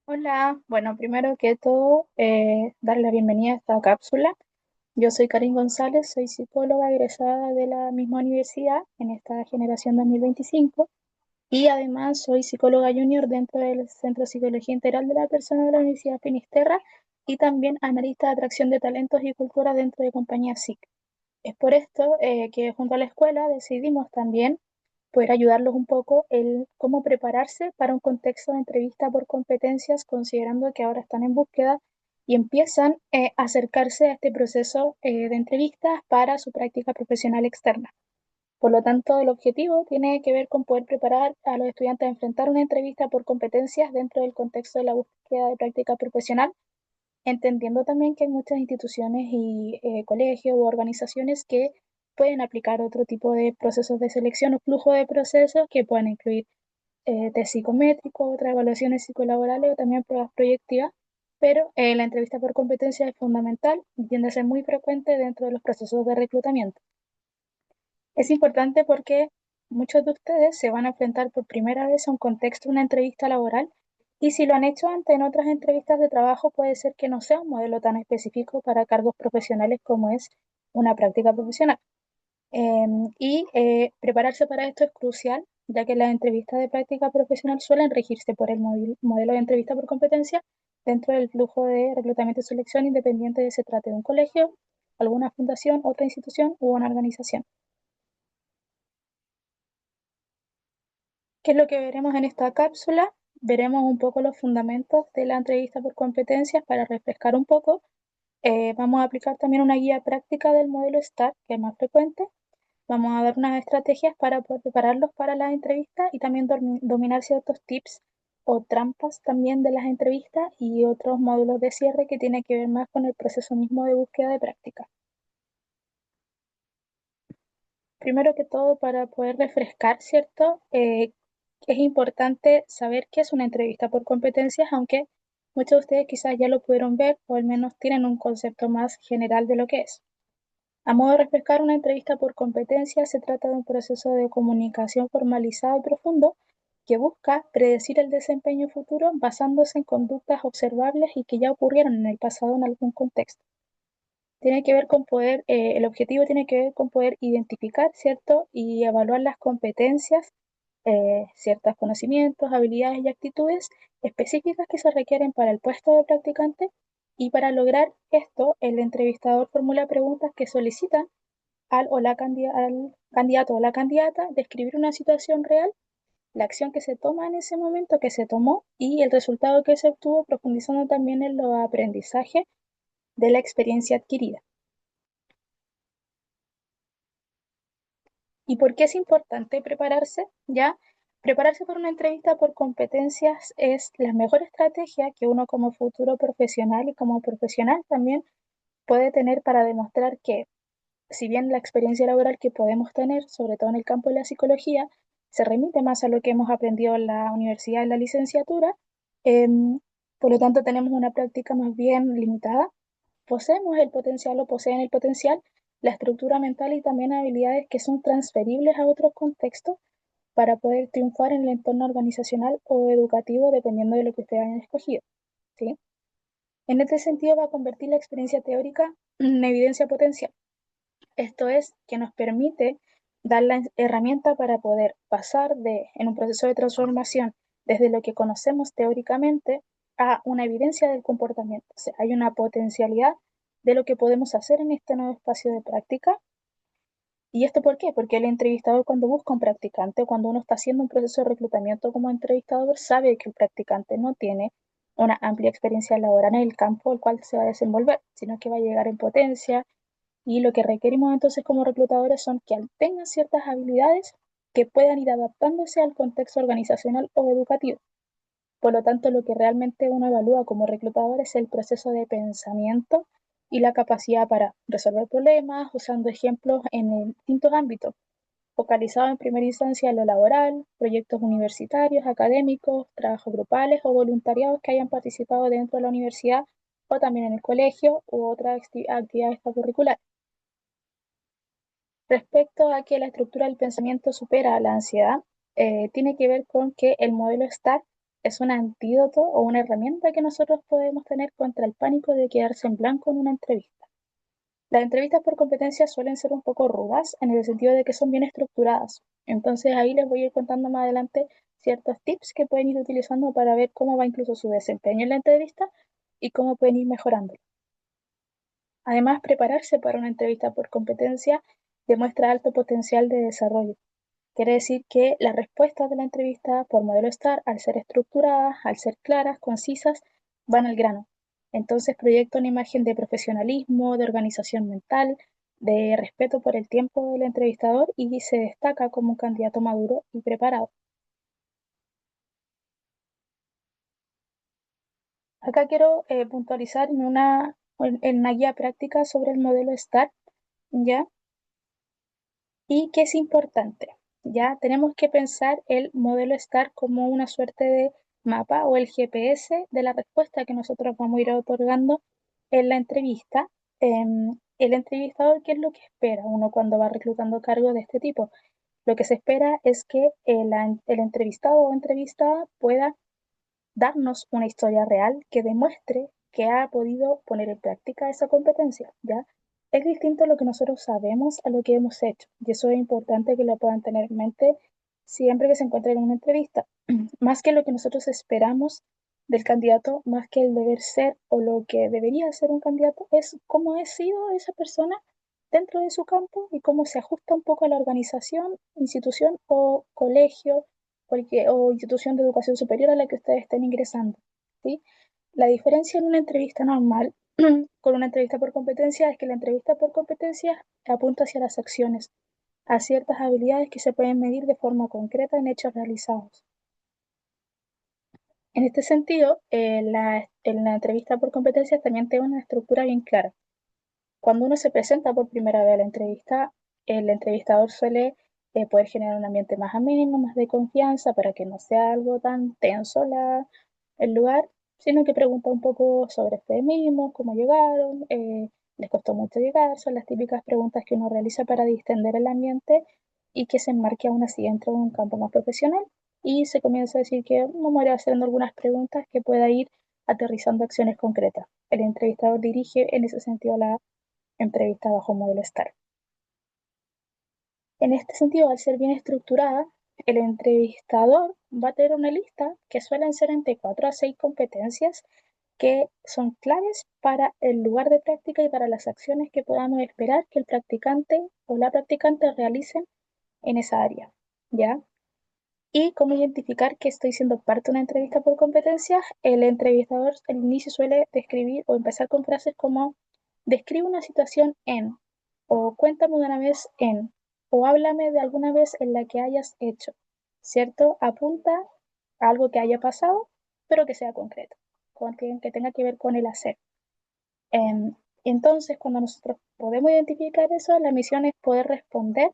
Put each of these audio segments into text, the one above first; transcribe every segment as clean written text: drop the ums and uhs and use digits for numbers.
Hola, bueno, primero que todo, darle la bienvenida a esta cápsula. Yo soy Karin González, soy psicóloga egresada de la misma universidad en esta generación 2025 y además soy psicóloga junior dentro del Centro de Psicología Integral de la Persona de la Universidad Finisterra y también analista de atracción de talentos y cultura dentro de compañía SIC. Es por esto que junto a la escuela decidimos también poder ayudarlos un poco en cómo prepararse para un contexto de entrevista por competencias, considerando que ahora están en búsqueda y empiezan a acercarse a este proceso de entrevistas para su práctica profesional externa. Por lo tanto, el objetivo tiene que ver con poder preparar a los estudiantes a enfrentar una entrevista por competencias dentro del contexto de la búsqueda de práctica profesional, entendiendo también que hay muchas instituciones y colegios u organizaciones que pueden aplicar otro tipo de procesos de selección o flujo de procesos que pueden incluir test psicométrico, otras evaluaciones psicolaborales o también pruebas proyectivas, pero la entrevista por competencia es fundamental y tiende a ser muy frecuente dentro de los procesos de reclutamiento. Es importante porque muchos de ustedes se van a enfrentar por primera vez a un contexto de una entrevista laboral y si lo han hecho antes en otras entrevistas de trabajo puede ser que no sea un modelo tan específico para cargos profesionales como es una práctica profesional. Prepararse para esto es crucial, ya que las entrevistas de práctica profesional suelen regirse por el modelo de entrevista por competencia dentro del flujo de reclutamiento y selección, independiente de si se trate de un colegio, alguna fundación, otra institución u una organización. ¿Qué es lo que veremos en esta cápsula? Veremos un poco los fundamentos de la entrevista por competencias para refrescar un poco. Vamos a aplicar también una guía práctica del modelo STAR, que es más frecuente. Vamos a dar unas estrategias para poder prepararlos para las entrevistas y también dominar ciertos tips o trampas también de las entrevistas y otros módulos de cierre que tienen que ver más con el proceso mismo de búsqueda de práctica. Primero que todo, para poder refrescar, ¿cierto? Es importante saber qué es una entrevista por competencias, aunque muchos de ustedes quizás ya lo pudieron ver o al menos tienen un concepto más general de lo que es. A modo de refrescar, una entrevista por competencias se trata de un proceso de comunicación formalizado y profundo que busca predecir el desempeño futuro basándose en conductas observables y que ya ocurrieron en el pasado en algún contexto. Tiene que ver con poder, el objetivo tiene que ver con poder identificar, ¿cierto? Y evaluar las competencias, ciertos conocimientos, habilidades y actitudes específicas que se requieren para el puesto de practicante. Y para lograr esto, el entrevistador formula preguntas que solicitan al candidato o la candidata describir una situación real, la acción que se toma en ese momento que se tomó y el resultado que se obtuvo, profundizando también en los aprendizajes de la experiencia adquirida. ¿Y por qué es importante prepararse? Ya, prepararse para una entrevista por competencias es la mejor estrategia que uno como futuro profesional y como profesional también puede tener para demostrar que, si bien la experiencia laboral que podemos tener, sobre todo en el campo de la psicología, se remite más a lo que hemos aprendido en la universidad, en la licenciatura, por lo tanto tenemos una práctica más bien limitada. Poseemos el potencial o poseen el potencial, la estructura mental y también habilidades que son transferibles a otros contextos para poder triunfar en el entorno organizacional o educativo dependiendo de lo que ustedes hayan escogido, ¿sí? En este sentido va a convertir la experiencia teórica en evidencia potencial. Esto es que nos permite dar la herramienta para poder pasar en un proceso de transformación desde lo que conocemos teóricamente a una evidencia del comportamiento. O sea, hay una potencialidad de lo que podemos hacer en este nuevo espacio de práctica. ¿Y esto por qué? Porque el entrevistador cuando busca un practicante, cuando uno está haciendo un proceso de reclutamiento como entrevistador, sabe que el practicante no tiene una amplia experiencia laboral en el campo al cual se va a desenvolver, sino que va a llegar en potencia y lo que requerimos entonces como reclutadores son que tengan ciertas habilidades que puedan ir adaptándose al contexto organizacional o educativo. Por lo tanto, lo que realmente uno evalúa como reclutador es el proceso de pensamiento y la capacidad para resolver problemas usando ejemplos en distintos ámbitos, focalizado en primera instancia en lo laboral, proyectos universitarios, académicos, trabajos grupales o voluntariados que hayan participado dentro de la universidad o también en el colegio u otras actividades extracurriculares. Respecto a que la estructura del pensamiento supera a la ansiedad, tiene que ver con que el modelo STAR es un antídoto o una herramienta que nosotros podemos tener contra el pánico de quedarse en blanco en una entrevista. Las entrevistas por competencias suelen ser un poco rudas en el sentido de que son bien estructuradas. Entonces ahí les voy a ir contando más adelante ciertos tips que pueden ir utilizando para ver cómo va incluso su desempeño en la entrevista y cómo pueden ir mejorando. Además, prepararse para una entrevista por competencia demuestra alto potencial de desarrollo. Quiere decir que las respuestas de la entrevista por modelo STAR, al ser estructuradas, al ser claras, concisas, van al grano. Entonces proyecta una imagen de profesionalismo, de organización mental, de respeto por el tiempo del entrevistador y se destaca como un candidato maduro y preparado. Acá quiero puntualizar en una guía práctica sobre el modelo STAR, ¿ya? Y que es importante, ¿ya? Tenemos que pensar el modelo STAR como una suerte de mapa o el GPS de la respuesta que nosotros vamos a ir otorgando en la entrevista. El entrevistador, ¿qué es lo que espera uno cuando va reclutando cargos de este tipo? Lo que se espera es que el entrevistado o entrevistada pueda darnos una historia real que demuestre que ha podido poner en práctica esa competencia, ¿ya? Es distinto lo que nosotros sabemos a lo que hemos hecho, y eso es importante que lo puedan tener en mente siempre que se encuentren en una entrevista. Más que lo que nosotros esperamos del candidato, más que el deber ser o lo que debería ser un candidato, es cómo ha sido esa persona dentro de su campo y cómo se ajusta un poco a la organización, institución o colegio o institución de educación superior a la que ustedes estén ingresando, ¿sí? La diferencia en una entrevista normal con una entrevista por competencia es que la entrevista por competencia apunta hacia las acciones, a ciertas habilidades que se pueden medir de forma concreta en hechos realizados. En este sentido, en la entrevista por competencias también tiene una estructura bien clara. Cuando uno se presenta por primera vez a la entrevista, el entrevistador suele poder generar un ambiente más ameno, más de confianza, para que no sea algo tan tenso el lugar, sino que pregunta un poco sobre ustedes mismos, cómo llegaron, les costó mucho llegar, son las típicas preguntas que uno realiza para distender el ambiente y que se enmarque aún así dentro de un campo más profesional. Y se comienza a decir que vamos a ir haciendo algunas preguntas que pueda ir aterrizando acciones concretas. El entrevistador dirige en ese sentido la entrevista bajo modelo STAR. En este sentido, al ser bien estructurada, el entrevistador va a tener una lista que suelen ser entre 4 a 6 competencias que son claves para el lugar de práctica y para las acciones que podamos esperar que el practicante o la practicante realicen en esa área, ¿ya? Y cómo identificar que estoy siendo parte de una entrevista por competencias, el entrevistador al inicio suele describir o empezar con frases como describe una situación en, o cuéntame de una vez en, o háblame de alguna vez en la que hayas hecho, ¿cierto? Apunta a algo que haya pasado, pero que sea concreto, que tenga que ver con el hacer. Entonces, cuando nosotros podemos identificar eso, la misión es poder responder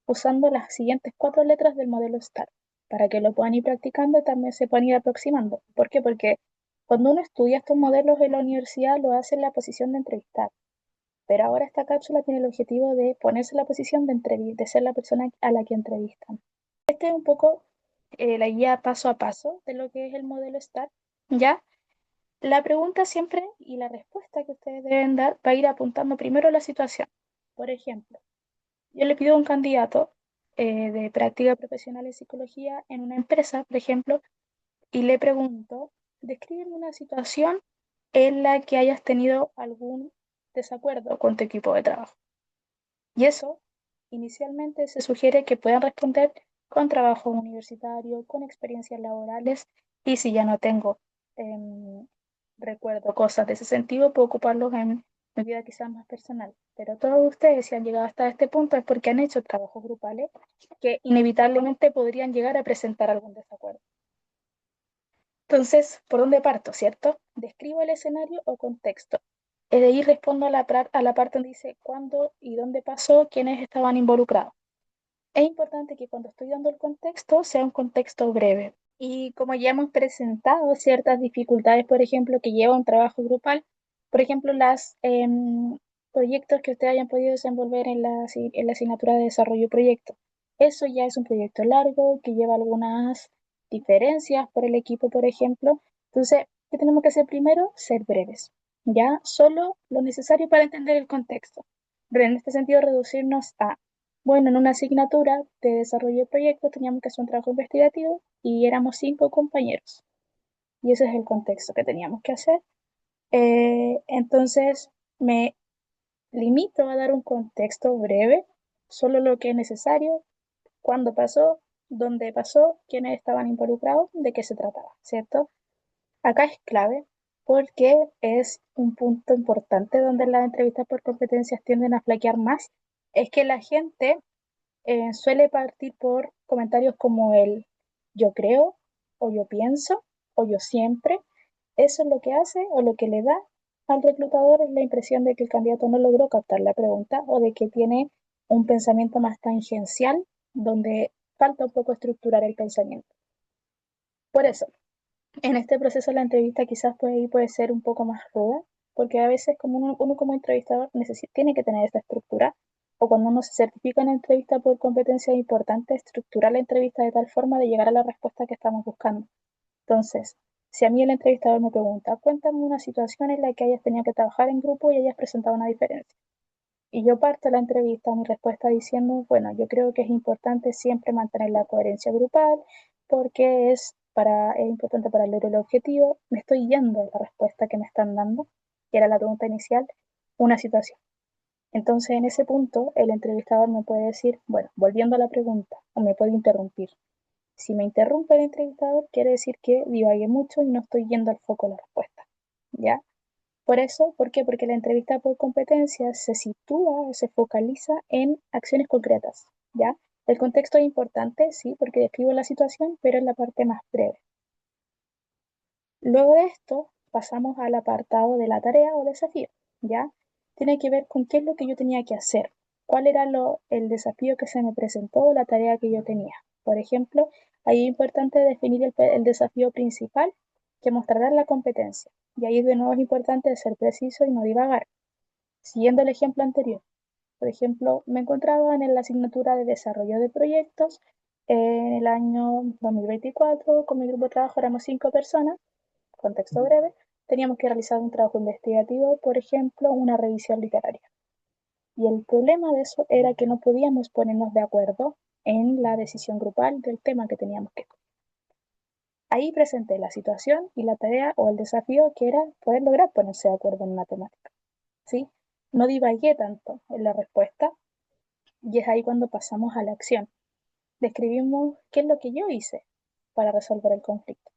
usando las siguientes 4 letras del modelo STAR, para que lo puedan ir practicando y también se puedan ir aproximando. ¿Por qué? Porque cuando uno estudia estos modelos en la universidad lo hace en la posición de entrevistar, pero ahora esta cápsula tiene el objetivo de ponerse en la posición de ser la persona a la que entrevistan. Este es un poco la guía paso a paso de lo que es el modelo STAR, ¿ya? La pregunta siempre y la respuesta que ustedes deben dar va a ir apuntando primero a la situación. Por ejemplo, yo le pido a un candidato de práctica profesional en psicología en una empresa, por ejemplo, y le pregunto, descríbeme una situación en la que hayas tenido algún desacuerdo con tu equipo de trabajo. Y eso, inicialmente se sugiere que puedan responder con trabajo universitario, con experiencias laborales, y si ya no tengo em, recuerdo cosas de ese sentido, puedo ocuparlos en mi vida quizás más personal. Pero todos ustedes, si han llegado hasta este punto, es porque han hecho trabajos grupales que inevitablemente podrían llegar a presentar algún desacuerdo. Entonces, ¿por dónde parto, cierto? Describo el escenario o contexto. De ahí respondo a la parte donde dice cuándo y dónde pasó, quiénes estaban involucrados. Es importante que cuando estoy dando el contexto sea un contexto breve. Y como ya hemos presentado ciertas dificultades, por ejemplo, que lleva un trabajo grupal, por ejemplo, los proyectos que ustedes hayan podido desenvolver en la asignatura de desarrollo proyecto. Eso ya es un proyecto largo que lleva algunas diferencias por el equipo, por ejemplo. Entonces, ¿qué tenemos que hacer primero? Ser breves, ¿ya? Solo lo necesario para entender el contexto. Pero en este sentido, reducirnos a, bueno, en una asignatura de desarrollo de proyectos teníamos que hacer un trabajo investigativo y éramos 5 compañeros. Y ese es el contexto que teníamos que hacer. Entonces, me limito a dar un contexto breve, solo lo que es necesario, cuándo pasó, dónde pasó, quiénes estaban involucrados, de qué se trataba, ¿cierto? Acá es clave porque es un punto importante donde las entrevistas por competencias tienden a flaquear más, es que la gente suele partir por comentarios como el yo creo, o yo pienso, o yo siempre. Eso es lo que hace o lo que le da al reclutador es la impresión de que el candidato no logró captar la pregunta o de que tiene un pensamiento más tangencial donde falta un poco estructurar el pensamiento. Por eso, en este proceso la entrevista quizás puede ser un poco más ruda, porque a veces como uno como entrevistador tiene que tener esta estructura, o cuando uno se certifica en entrevista por competencia es importante estructurar la entrevista de tal forma de llegar a la respuesta que estamos buscando. Entonces, si a mí el entrevistador me pregunta, cuéntame una situación en la que hayas tenido que trabajar en grupo y hayas presentado una diferencia. Y yo parto la entrevista, mi respuesta diciendo, bueno, yo creo que es importante siempre mantener la coherencia grupal porque es importante para lograr el objetivo. Me estoy yendo a la respuesta que me están dando, que era la pregunta inicial, una situación. Entonces, en ese punto, el entrevistador me puede decir, bueno, volviendo a la pregunta, o me puede interrumpir. Si me interrumpe el entrevistador, quiere decir que divagué mucho y no estoy yendo al foco de la respuesta. ¿Ya? Por eso, ¿por qué? Porque la entrevista por competencias se sitúa o se focaliza en acciones concretas, ¿ya? El contexto es importante, sí, porque describo la situación, pero es la parte más breve. Luego de esto, pasamos al apartado de la tarea o desafío, ¿ya? Tiene que ver con qué es lo que yo tenía que hacer, cuál era el desafío que se me presentó o la tarea que yo tenía. Por ejemplo, ahí es importante definir el desafío principal que mostrará la competencia. Y ahí de nuevo es importante ser preciso y no divagar. Siguiendo el ejemplo anterior, por ejemplo, me encontraba en la asignatura de desarrollo de proyectos en el año 2024, con mi grupo de trabajo éramos 5 personas, contexto breve, teníamos que realizar un trabajo investigativo, por ejemplo, una revisión literaria. Y el problema de eso era que no podíamos ponernos de acuerdo en la decisión grupal del tema que teníamos que escoger. Ahí presenté la situación y la tarea o el desafío que era poder lograr ponerse de acuerdo en una temática. ¿Sí? No divagué tanto en la respuesta y es ahí cuando pasamos a la acción. Describimos qué es lo que yo hice para resolver el conflicto.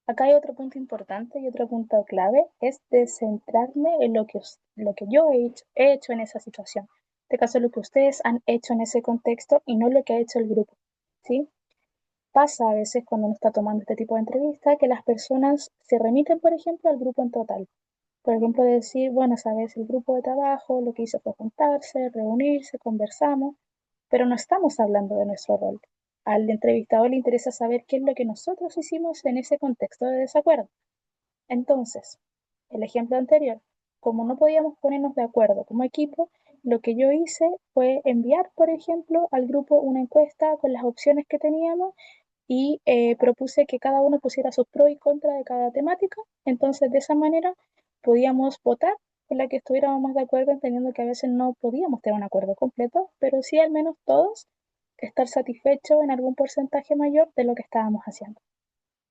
Acá hay otro punto importante y otro punto clave, es de centrarme en lo que yo he hecho en esa situación. En este caso, lo que ustedes han hecho en ese contexto y no lo que ha hecho el grupo. ¿Sí? Pasa a veces cuando uno está tomando este tipo de entrevista que las personas se remiten, por ejemplo, al grupo en total. Por ejemplo, decir, bueno, sabes, el grupo de trabajo lo que hizo fue juntarse, reunirse, conversamos, pero no estamos hablando de nuestro rol. Al entrevistador le interesa saber qué es lo que nosotros hicimos en ese contexto de desacuerdo. Entonces, el ejemplo anterior, como no podíamos ponernos de acuerdo como equipo, lo que yo hice fue enviar, por ejemplo, al grupo una encuesta con las opciones que teníamos y propuse que cada uno pusiera sus pros y contras de cada temática. Entonces, de esa manera podíamos votar en la que estuviéramos más de acuerdo, entendiendo que a veces no podíamos tener un acuerdo completo, pero sí al menos todos estar satisfechos en algún porcentaje mayor de lo que estábamos haciendo.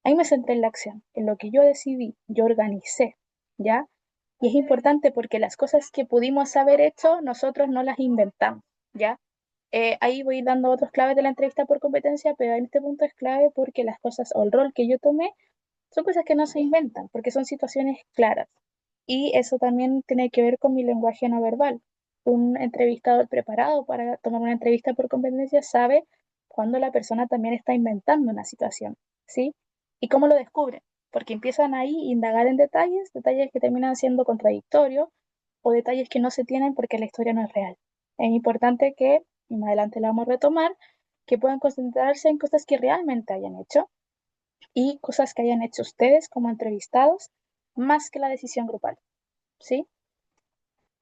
Ahí me centré en la acción, en lo que yo decidí, yo organicé, ¿ya? Y es importante porque las cosas que pudimos haber hecho, nosotros no las inventamos, ¿ya? Ahí voy dando otros claves de la entrevista por competencia, pero en este punto es clave porque las cosas o el rol que yo tomé son cosas que no se inventan, porque son situaciones claras. Y eso también tiene que ver con mi lenguaje no verbal. Un entrevistador preparado para tomar una entrevista por competencia sabe cuando la persona también está inventando una situación, ¿sí? ¿Y cómo lo descubren? Porque empiezan ahí a indagar en detalles, detalles que terminan siendo contradictorios o detalles que no se tienen porque la historia no es real. Es importante que, y más adelante la vamos a retomar, que puedan concentrarse en cosas que realmente hayan hecho y cosas que hayan hecho ustedes como entrevistados, más que la decisión grupal, ¿sí?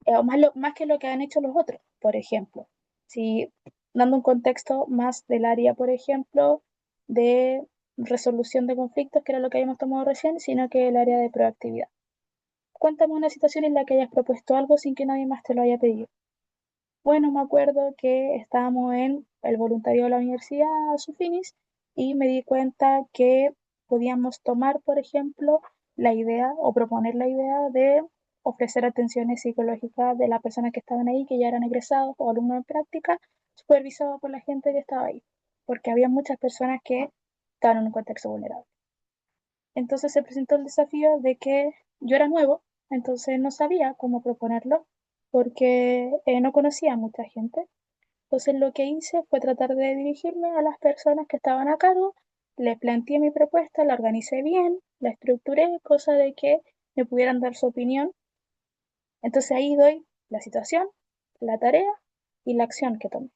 O más que lo que han hecho los otros, por ejemplo. Si dando un contexto más del área, por ejemplo, de resolución de conflictos, que era lo que habíamos tomado recién, sino que el área de proactividad. Cuéntame una situación en la que hayas propuesto algo sin que nadie más te lo haya pedido. Bueno, me acuerdo que estábamos en el voluntario de la universidad, Sufinis, y me di cuenta que podíamos tomar, por ejemplo, la idea o proponer la idea de ofrecer atenciones psicológicas de las personas que estaban ahí, que ya eran egresados o alumnos en práctica, supervisados por la gente que estaba ahí, porque había muchas personas que estaban en un contexto vulnerable. Entonces se presentó el desafío de que yo era nuevo, entonces no sabía cómo proponerlo porque no conocía a mucha gente. Entonces lo que hice fue tratar de dirigirme a las personas que estaban a cargo, les planteé mi propuesta, la organicé bien, la estructuré, cosa de que me pudieran dar su opinión. Entonces ahí doy la situación, la tarea y la acción que tomé.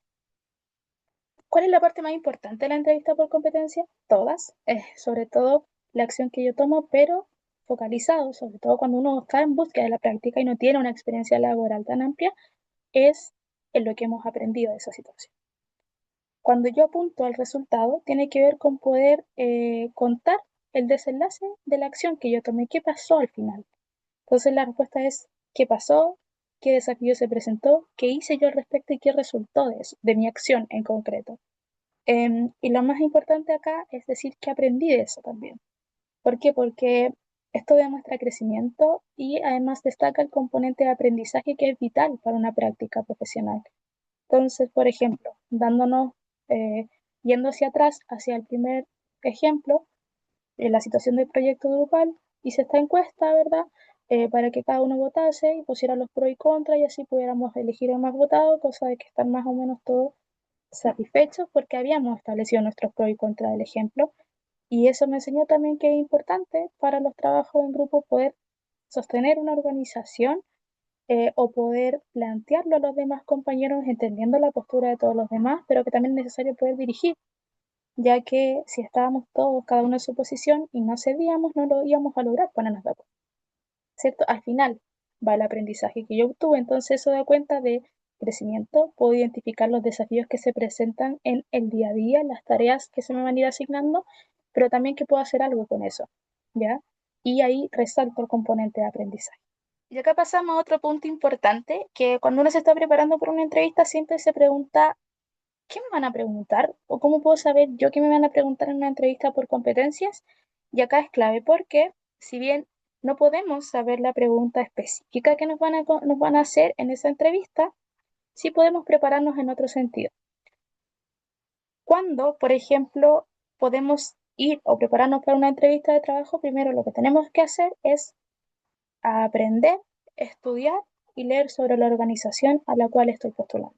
¿Cuál es la parte más importante de la entrevista por competencia? Todas, sobre todo la acción que yo tomo, pero focalizado, sobre todo cuando uno está en búsqueda de la práctica y no tiene una experiencia laboral tan amplia, es en lo que hemos aprendido de esa situación. Cuando yo apunto al resultado, tiene que ver con poder contar el desenlace de la acción que yo tomé, qué pasó al final. Entonces la respuesta es qué pasó, qué desafío se presentó, qué hice yo al respecto y qué resultó de eso, de mi acción en concreto. Y lo más importante acá es decir que aprendí de eso también. ¿Por qué? Porque esto demuestra crecimiento y además destaca el componente de aprendizaje que es vital para una práctica profesional. Entonces, por ejemplo, dándonos, eh, yendo hacia atrás, hacia el primer ejemplo, en la situación del proyecto grupal, hice esta encuesta, ¿verdad? Para que cada uno votase y pusiera los pros y contras y así pudiéramos elegir el más votado, cosa de que están más o menos todos satisfechos porque habíamos establecido nuestros pros y contras del ejemplo. Y eso me enseñó también que es importante para los trabajos en grupo poder sostener una organización o poder plantearlo a los demás compañeros entendiendo la postura de todos los demás, pero que también es necesario poder dirigir, ya que si estábamos todos, cada uno en su posición y no cedíamos, no lo íbamos a lograr ponernos de acuerdo. ¿Cierto? Al final va el aprendizaje que yo obtuve, entonces eso da cuenta de crecimiento, puedo identificar los desafíos que se presentan en el día a día, las tareas que se me van a ir asignando, pero también que puedo hacer algo con eso, ¿ya? Y ahí resalto el componente de aprendizaje. Y acá pasamos a otro punto importante, que cuando uno se está preparando por una entrevista siempre se pregunta, ¿qué me van a preguntar? ¿O cómo puedo saber yo qué me van a preguntar en una entrevista por competencias? Y acá es clave porque, si bien no podemos saber la pregunta específica que nos van a hacer en esa entrevista, sí podemos prepararnos en otro sentido. Cuando, por ejemplo, podemos ir o prepararnos para una entrevista de trabajo, primero lo que tenemos que hacer es aprender, estudiar y leer sobre la organización a la cual estoy postulando.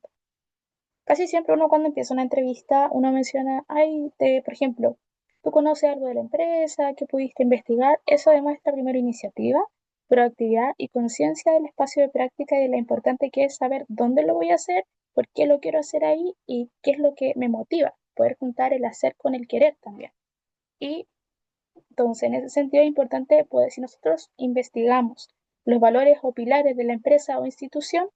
Casi siempre uno cuando empieza una entrevista, uno menciona, por ejemplo, tú conoces algo de la empresa, que pudiste investigar, eso demuestra primero iniciativa, proactividad y conciencia del espacio de práctica y de lo importante que es saber dónde lo voy a hacer, por qué lo quiero hacer ahí y qué es lo que me motiva, poder juntar el hacer con el querer también. Y entonces, en ese sentido es importante, pues, si nosotros investigamos los valores o pilares de la empresa o institución,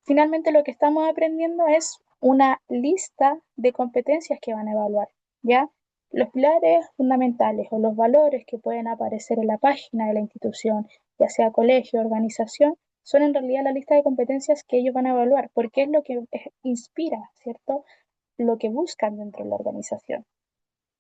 finalmente lo que estamos aprendiendo es una lista de competencias que van a evaluar, ¿ya? Los pilares fundamentales o los valores que pueden aparecer en la página de la institución, ya sea colegio, organización, son en realidad la lista de competencias que ellos van a evaluar, porque es lo que inspira, ¿cierto? Lo que buscan dentro de la organización.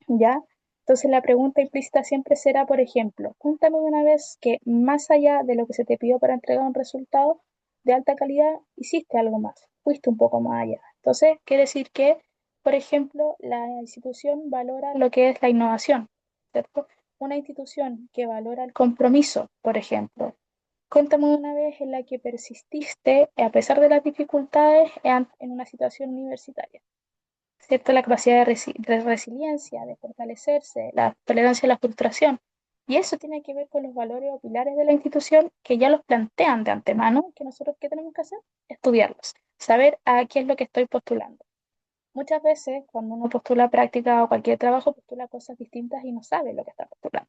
¿Ya? Entonces la pregunta implícita siempre será, por ejemplo, cuéntame de una vez que más allá de lo que se te pidió para entregar un resultado de alta calidad, hiciste algo más, fuiste un poco más allá. Entonces, quiere decir que, por ejemplo, la institución valora lo que es la innovación, ¿cierto? Una institución que valora el compromiso, por ejemplo. Cuéntame una vez en la que persististe, a pesar de las dificultades, en una situación universitaria. ¿Cierto? La capacidad de resiliencia, de fortalecerse, la tolerancia a la frustración. Y eso tiene que ver con los valores o pilares de la institución que ya los plantean de antemano, que nosotros qué tenemos que hacer, estudiarlos, saber a qué es lo que estoy postulando. Muchas veces cuando uno postula práctica o cualquier trabajo, postula cosas distintas y no sabe lo que está postulando.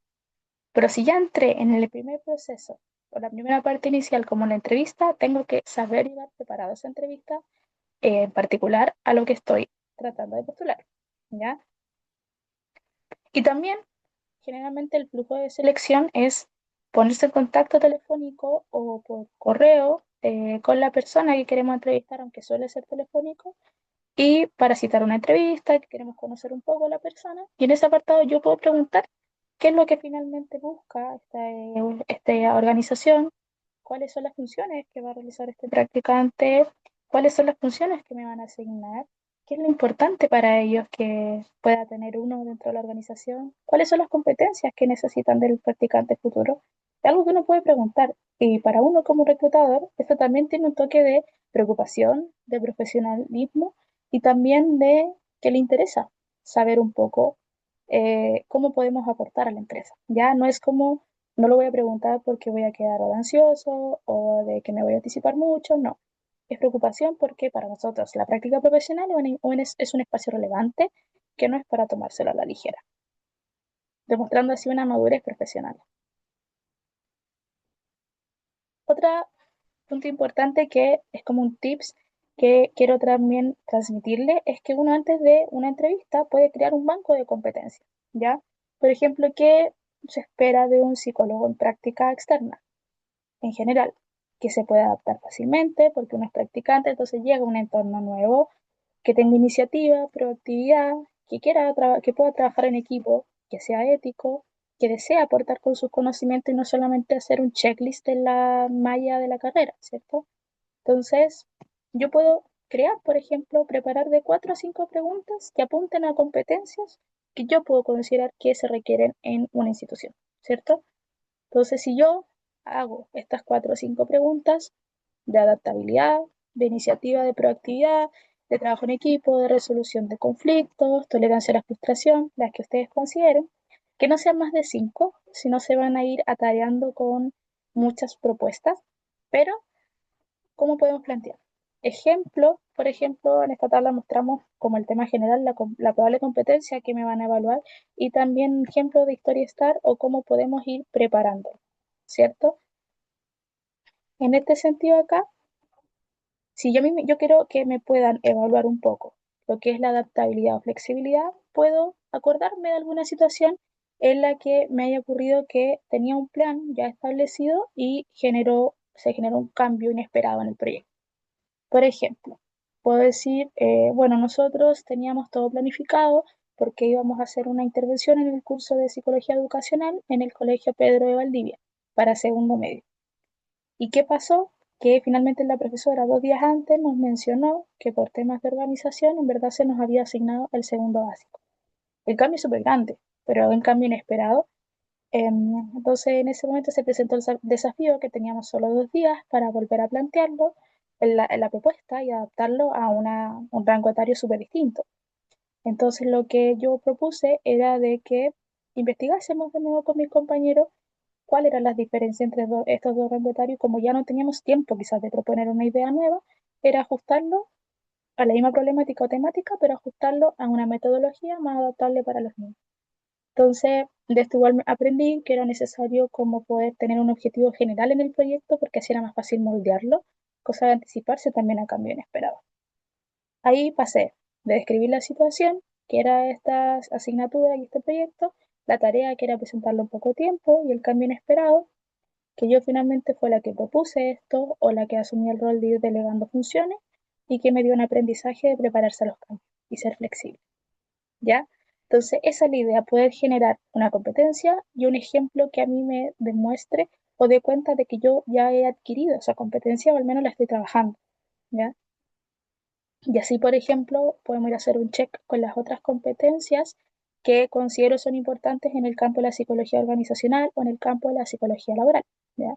Pero si ya entré en el primer proceso o la primera parte inicial como la entrevista, tengo que saber llevar preparado esa entrevista en particular a lo que estoy tratando de postular, ¿ya? Y también, generalmente, el flujo de selección es ponerse en contacto telefónico o por correo con la persona que queremos entrevistar, aunque suele ser telefónico, y para citar una entrevista, que queremos conocer un poco a la persona. Y en ese apartado yo puedo preguntar qué es lo que finalmente busca esta organización, cuáles son las funciones que va a realizar este practicante, cuáles son las funciones que me van a asignar, qué es lo importante para ellos que pueda tener uno dentro de la organización, cuáles son las competencias que necesitan del practicante futuro. Es algo que uno puede preguntar. Y para uno como reclutador, esto también tiene un toque de preocupación, de profesionalismo y también de que le interesa saber un poco cómo podemos aportar a la empresa. Ya no es como, no lo voy a preguntar porque voy a quedar o de ansioso o de que me voy a anticipar mucho, no. Es preocupación porque para nosotros la práctica profesional es un espacio relevante que no es para tomárselo a la ligera, demostrando así una madurez profesional. Otra punto importante que es como un tips que quiero también transmitirle es que uno antes de una entrevista puede crear un banco de competencias, ¿ya? Por ejemplo, ¿qué se espera de un psicólogo en práctica externa? En general, que se pueda adaptar fácilmente porque uno es practicante, entonces llega a un entorno nuevo, que tenga iniciativa, proactividad, que pueda trabajar en equipo, que sea ético, que desee aportar con sus conocimientos y no solamente hacer un checklist en la malla de la carrera, ¿cierto? Entonces, yo puedo crear, por ejemplo, preparar de 4 a 5 preguntas que apunten a competencias que yo puedo considerar que se requieren en una institución, ¿cierto? Entonces, si yo hago estas 4 o 5 preguntas de adaptabilidad, de iniciativa, de proactividad, de trabajo en equipo, de resolución de conflictos, tolerancia a la frustración, las que ustedes consideren, que no sean más de 5, si no se van a ir atareando con muchas propuestas, pero ¿cómo podemos plantear? Ejemplo, por ejemplo, en esta tabla mostramos como el tema general la probable competencia que me van a evaluar y también ejemplo de historia STAR o cómo podemos ir preparando, ¿cierto? En este sentido acá, si yo quiero que me puedan evaluar un poco lo que es la adaptabilidad o flexibilidad, puedo acordarme de alguna situación en la que me haya ocurrido que tenía un plan ya establecido y se generó un cambio inesperado en el proyecto. Por ejemplo, puedo decir, bueno, nosotros teníamos todo planificado porque íbamos a hacer una intervención en el curso de psicología educacional en el Colegio Pedro de Valdivia para segundo medio. ¿Y qué pasó? Que finalmente la profesora 2 días antes nos mencionó que por temas de organización en verdad se nos había asignado el segundo básico. El cambio es súper grande, pero un cambio inesperado. Entonces en ese momento se presentó el desafío que teníamos solo 2 días para volver a plantearlo en la propuesta y adaptarlo a un rango etario súper distinto. Entonces lo que yo propuse era de que investigásemos de nuevo con mis compañeros cuáles eran las diferencias entre estos dos rangos etarios y como ya no teníamos tiempo quizás de proponer una idea nueva, era ajustarlo a la misma problemática o temática, pero ajustarlo a una metodología más adaptable para los niños. Entonces, de esto igual aprendí que era necesario como poder tener un objetivo general en el proyecto porque así era más fácil moldearlo, cosa de anticiparse también a cambio inesperado. Ahí pasé de describir la situación, que era esta asignatura y este proyecto, la tarea que era presentarlo en poco tiempo y el cambio inesperado, que yo finalmente fue la que propuse esto o la que asumí el rol de ir delegando funciones y que me dio un aprendizaje de prepararse a los cambios y ser flexible. ¿Ya? Entonces, esa es la idea, poder generar una competencia y un ejemplo que a mí me demuestre o dé cuenta de que yo ya he adquirido esa competencia o al menos la estoy trabajando, ¿ya? Y así, por ejemplo, podemos ir a hacer un check con las otras competencias que considero son importantes en el campo de la psicología organizacional o en el campo de la psicología laboral, ¿ya?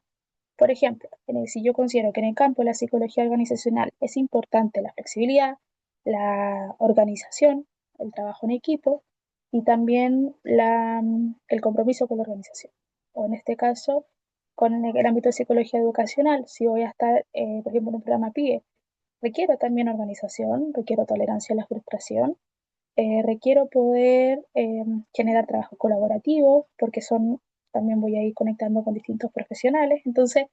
Por ejemplo, si yo considero que en el campo de la psicología organizacional es importante la flexibilidad, la organización, el trabajo en equipo y también el compromiso con la organización. O en este caso, con el ámbito de psicología educacional, si voy a estar, por ejemplo, en un programa PIE, requiero también organización, requiero tolerancia a la frustración, requiero poder generar trabajo colaborativo, porque también voy a ir conectando con distintos profesionales. Entonces,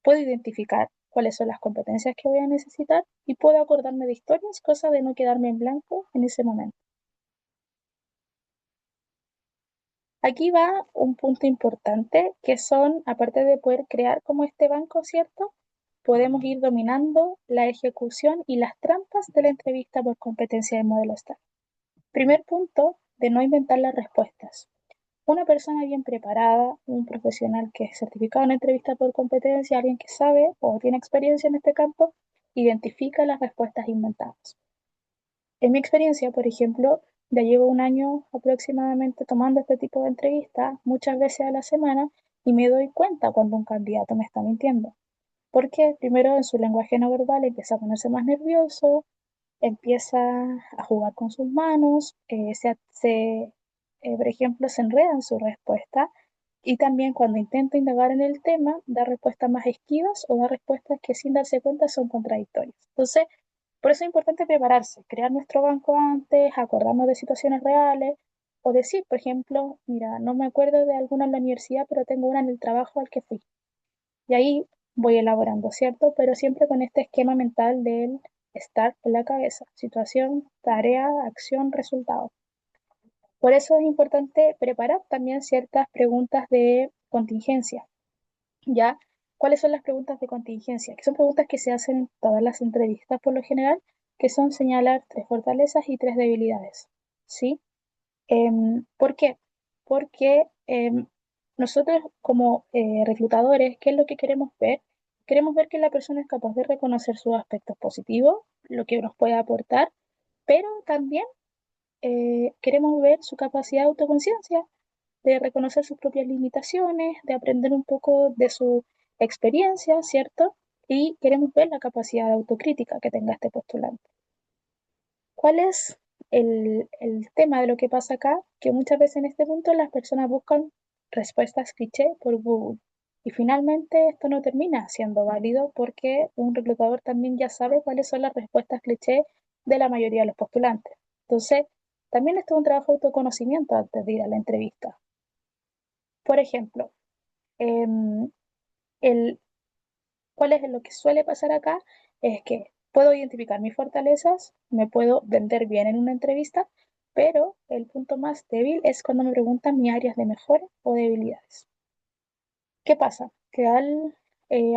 puedo identificar cuáles son las competencias que voy a necesitar y puedo acordarme de historias, cosa de no quedarme en blanco en ese momento. Aquí va un punto importante que son, aparte de poder crear como este banco, ¿cierto? Podemos ir dominando la ejecución y las trampas de la entrevista por competencia de modelo STAR. Primer punto, de no inventar las respuestas. Una persona bien preparada, un profesional que es certificado en entrevista por competencia, alguien que sabe o tiene experiencia en este campo, identifica las respuestas inventadas. En mi experiencia, por ejemplo, ya llevo un año aproximadamente tomando este tipo de entrevistas, muchas veces a la semana, y me doy cuenta cuando un candidato me está mintiendo. Porque primero en su lenguaje no verbal empieza a ponerse más nervioso, empieza a jugar con sus manos, por ejemplo, se enreda en su respuesta y también cuando intenta indagar en el tema, da respuestas más esquivas o da respuestas que sin darse cuenta son contradictorias. Entonces, por eso es importante prepararse, crear nuestro banco antes, acordarnos de situaciones reales o decir, por ejemplo, mira, no me acuerdo de alguna en la universidad, pero tengo una en el trabajo al que fui. Y ahí voy elaborando, ¿cierto? Pero siempre con este esquema mental del estar en la cabeza, situación, tarea, acción, resultado. Por eso es importante preparar también ciertas preguntas de contingencia, ¿ya? ¿Cuáles son las preguntas de contingencia? Que son preguntas que se hacen en todas las entrevistas por lo general, que son señalar tres fortalezas y tres debilidades, ¿sí? ¿Por qué? Porque nosotros como reclutadores, ¿qué es lo que queremos ver? Queremos ver que la persona es capaz de reconocer sus aspectos positivos, lo que nos puede aportar, pero también queremos ver su capacidad de autoconciencia, de reconocer sus propias limitaciones, de aprender un poco de su experiencia, ¿cierto? Y queremos ver la capacidad de autocrítica que tenga este postulante. ¿Cuál es el tema de lo que pasa acá? Que muchas veces en este punto las personas buscan respuestas cliché por Google. Y finalmente esto no termina siendo válido porque un reclutador también ya sabe cuáles son las respuestas cliché de la mayoría de los postulantes. Entonces, también esto es un trabajo de autoconocimiento antes de ir a la entrevista. Por ejemplo, em, el, ¿cuál es lo que suele pasar acá? Es que puedo identificar mis fortalezas, me puedo vender bien en una entrevista, pero el punto más débil es cuando me preguntan mis áreas de mejora o debilidades. ¿Qué pasa? Que al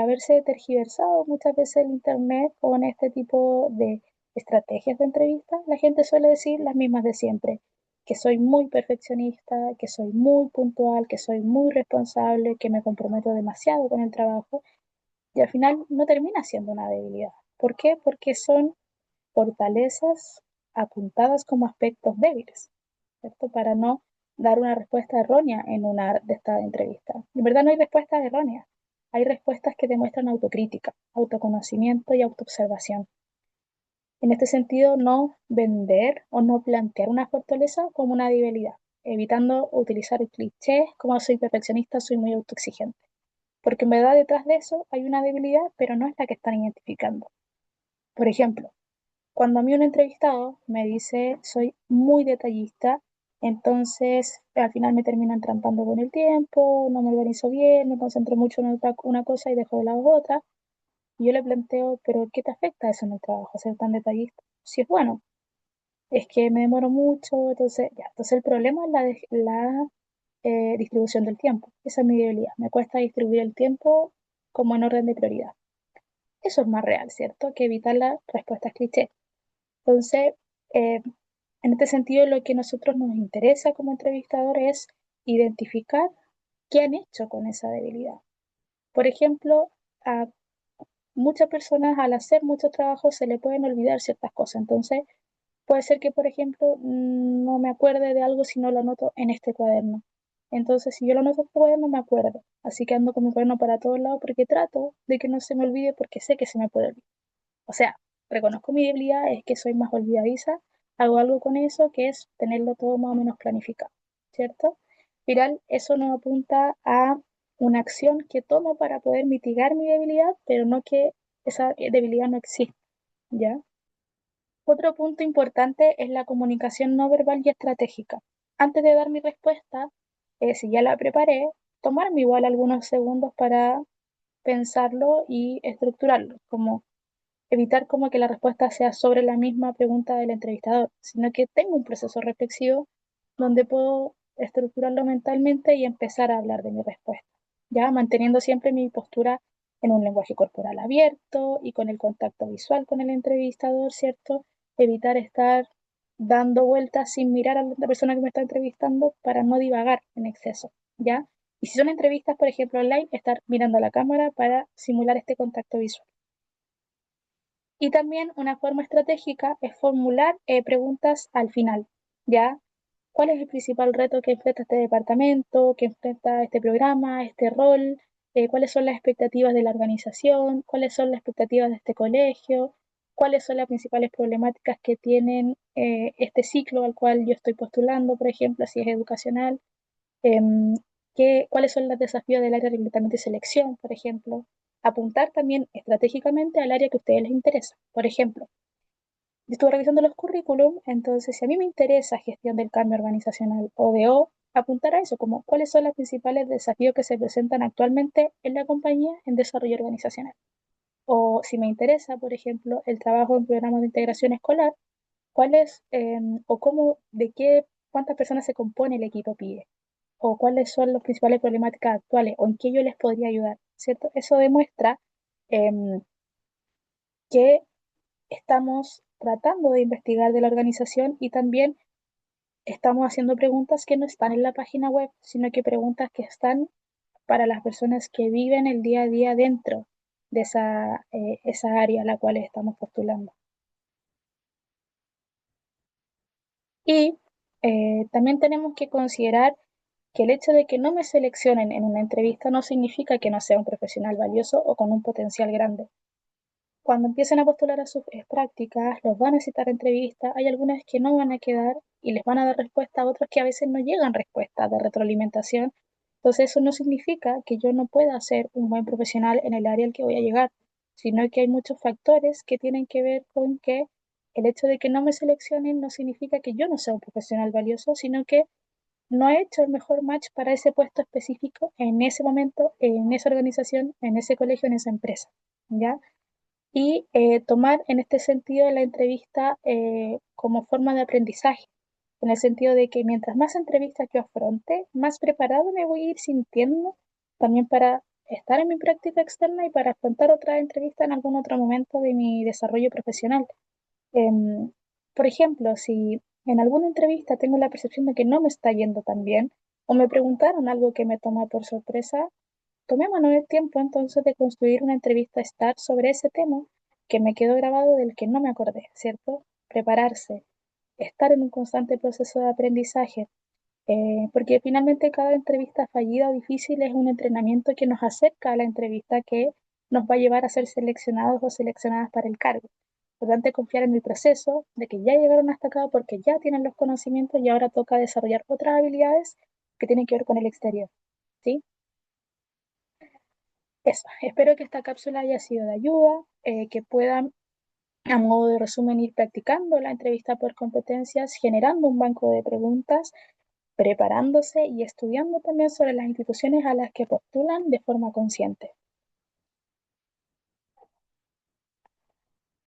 haberse tergiversado muchas veces el Internet con este tipo de estrategias de entrevista, la gente suele decir las mismas de siempre, que soy muy perfeccionista, que soy muy puntual, que soy muy responsable, que me comprometo demasiado con el trabajo y al final no termina siendo una debilidad. ¿Por qué? Porque son fortalezas apuntadas como aspectos débiles, ¿cierto? Para no dar una respuesta errónea en una de estas entrevistas. En verdad no hay respuestas erróneas, hay respuestas que demuestran autocrítica, autoconocimiento y autoobservación. En este sentido, no vender o no plantear una fortaleza como una debilidad, evitando utilizar clichés como soy perfeccionista, soy muy autoexigente. Porque en verdad detrás de eso hay una debilidad, pero no es la que están identificando. Por ejemplo, cuando a mí un entrevistado me dice soy muy detallista, entonces al final me termino entrampando con el tiempo, no me organizo bien, me concentro mucho en una cosa y dejo de lado otra. Y yo le planteo, pero ¿qué te afecta eso en el trabajo, ser tan detallista? Si es bueno, es que me demoro mucho, entonces, ya, entonces el problema es la distribución del tiempo. Esa es mi debilidad. Me cuesta distribuir el tiempo como en orden de prioridad. Eso es más real, ¿cierto? Que evitar las respuestas cliché. Entonces, eh, en este sentido, lo que a nosotros nos interesa como entrevistadores es identificar qué han hecho con esa debilidad. Por ejemplo, a muchas personas al hacer mucho trabajo se le pueden olvidar ciertas cosas. Entonces, puede ser que, por ejemplo, no me acuerde de algo si no lo anoto en este cuaderno. Entonces, si yo lo anoto en este cuaderno, me acuerdo. Así que ando con mi cuaderno para todos lados porque trato de que no se me olvide porque sé que se me puede olvidar. O sea, reconozco mi debilidad, es que soy más olvidadiza, hago algo con eso que es tenerlo todo más o menos planificado, ¿cierto? Viral, eso nos apunta a una acción que tomo para poder mitigar mi debilidad, pero no que esa debilidad no exista, ¿ya? Otro punto importante es la comunicación no verbal y estratégica. Antes de dar mi respuesta, si ya la preparé, tomarme igual algunos segundos para pensarlo y estructurarlo, como evitar como que la respuesta sea sobre la misma pregunta del entrevistador, sino que tengo un proceso reflexivo donde puedo estructurarlo mentalmente y empezar a hablar de mi respuesta, ya manteniendo siempre mi postura en un lenguaje corporal abierto y con el contacto visual con el entrevistador, ¿cierto? Evitar estar dando vueltas sin mirar a la persona que me está entrevistando para no divagar en exceso, ¿ya? Y si son entrevistas, por ejemplo, online, estar mirando a la cámara para simular este contacto visual. Y también una forma estratégica es formular preguntas al final, ¿ya? ¿Cuál es el principal reto que enfrenta este departamento, que enfrenta este programa, este rol? ¿Cuáles son las expectativas de la organización? ¿Cuáles son las expectativas de este colegio? ¿Cuáles son las principales problemáticas que tienen este ciclo al cual yo estoy postulando, por ejemplo, si es educacional? Em, ¿Cuáles son los desafíos del área de reclutamiento y selección, por ejemplo? Apuntar también estratégicamente al área que a ustedes les interesa. Por ejemplo, yo estuve revisando los currículum, entonces si a mí me interesa gestión del cambio organizacional o de O, apuntar a eso, como cuáles son los principales desafíos que se presentan actualmente en la compañía en desarrollo organizacional. O si me interesa, por ejemplo, el trabajo en programas de integración escolar, cuáles o cómo, de qué, cuántas personas se compone el equipo PIE, o cuáles son las principales problemáticas actuales, o en qué yo les podría ayudar, ¿cierto? Eso demuestra em, que estamos tratando de investigar de la organización y también estamos haciendo preguntas que no están en la página web, sino que preguntas que están para las personas que viven el día a día dentro de esa área a la cual estamos postulando. Y también tenemos que considerar que el hecho de que no me seleccionen en una entrevista no significa que no sea un profesional valioso o con un potencial grande. Cuando empiecen a postular a sus prácticas, los van a citar a entrevistas, hay algunas que no van a quedar y les van a dar respuesta a otras que a veces no llegan respuestas de retroalimentación. Entonces eso no significa que yo no pueda ser un buen profesional en el área al que voy a llegar, sino que hay muchos factores que tienen que ver con que el hecho de que no me seleccionen no significa que yo no sea un profesional valioso, sino que no he hecho el mejor match para ese puesto específico en ese momento, en esa organización, en ese colegio, en esa empresa, ¿ya? Y tomar en este sentido la entrevista como forma de aprendizaje, en el sentido de que mientras más entrevistas yo afronte, más preparado me voy a ir sintiendo también para estar en mi práctica externa y para afrontar otra entrevista en algún otro momento de mi desarrollo profesional. Em, por ejemplo, si en alguna entrevista tengo la percepción de que no me está yendo tan bien o me preguntaron algo que me toma por sorpresa, tomémonos el tiempo entonces de construir una entrevista STAR sobre ese tema que me quedó grabado del que no me acordé, ¿cierto? Prepararse, estar en un constante proceso de aprendizaje, porque finalmente cada entrevista fallida o difícil es un entrenamiento que nos acerca a la entrevista que nos va a llevar a ser seleccionados o seleccionadas para el cargo. Por lo tanto, confiar en el proceso, de que ya llegaron hasta acá porque ya tienen los conocimientos y ahora toca desarrollar otras habilidades que tienen que ver con el exterior, ¿sí? Eso, espero que esta cápsula haya sido de ayuda, que puedan, a modo de resumen, ir practicando la entrevista por competencias, generando un banco de preguntas, preparándose y estudiando también sobre las instituciones a las que postulan de forma consciente.